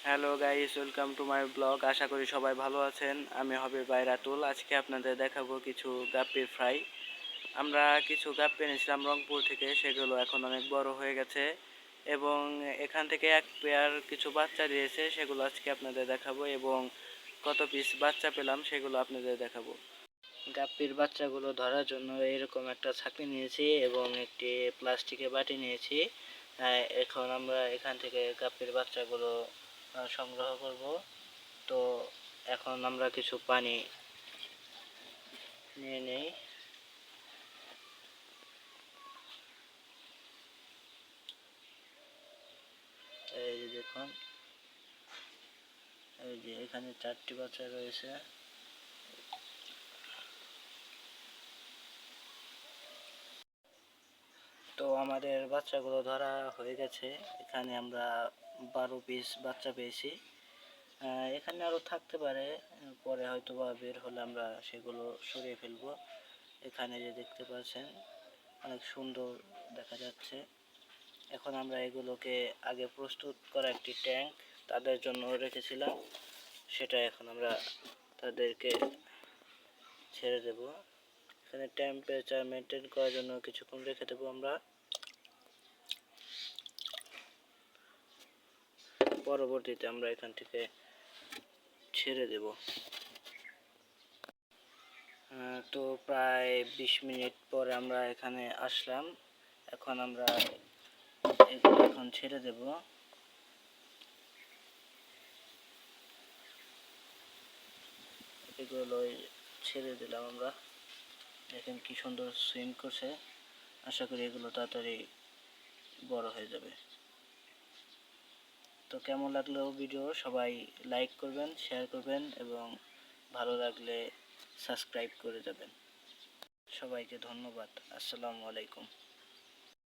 Hello guys, welcome to my blog. আশা করি সবাই ভালো আছেন। আমি হবে বাইরাতুল। আজকে আপনাদের দেখাবো কিছু গাপ্পির ফ্রাই। আমরা কিছু গাপ্পি এনেছিলাম রংপুর থেকে, সেগুলো এখন অনেক বড় হয়ে গেছে এবং এখান থেকে এক পেয়ার কিছু বাচ্চা দিয়েছে, সেগুলো আজকে আপনাদের দেখাবো এবং কত পিস বাচ্চা পেলাম সেগুলো আপনাদের দেখাবো। গাপ্পির বাচ্চাগুলো ধরার জন্য এরকম একটা ছাঁকনি নিয়েছি এবং একটি প্লাস্টিকের বাটি নিয়েছি। এখন আমরা এখান থেকে গাপ্পির বাচ্চাগুলো সংগ্রহ করব। তো এখন আমরা কিছু পানি নিয়ে নেই। এই যে দেখুন, এই যে এখানে 4টি বাচ্চা রয়েছে। তো আমাদের বাচ্চাগুলো ধরা হয়ে গেছে। এখানে আমরা 12 পিস বাচ্চা পেয়েছি। এখানে আরও থাকতে পারে, পরে হয়তো বা বের হলে আমরা সেগুলো সরিয়ে ফেলবো। এখানে যে দেখতে পাচ্ছেন অনেক সুন্দর দেখা যাচ্ছে। এখন আমরা এগুলোকে আগে প্রস্তুত করা একটি ট্যাঙ্ক তাদের জন্য রেখেছিলাম, সেটা এখন আমরা তাদেরকে ছেড়ে দেব। এখানে টেম্পারেচার মেনটেন করার জন্য কিছুক্ষণ রেখে দেবো আমরা। পরবর্তীতে আমরা এখান থেকে ছেড়ে দেব। তো প্রায় 20 মিনিট পরে আমরা এখানে আসলাম। এখন আমরা এগুলো এখন ছেড়ে দেব। এগুলো ছেড়ে দিলাম আমরা। দেখেন কি সুন্দর সুইম করছে। আশা করি এগুলো তাড়াতাড়ি বড় হয়ে যাবে। তো কেমন লাগলো ভিডিও, সবাই লাইক করবেন, শেয়ার করবেন এবং ভালো লাগলে সাবস্ক্রাইব করে যাবেন। সবাইকে ধন্যবাদ। আসসালামু আলাইকুম।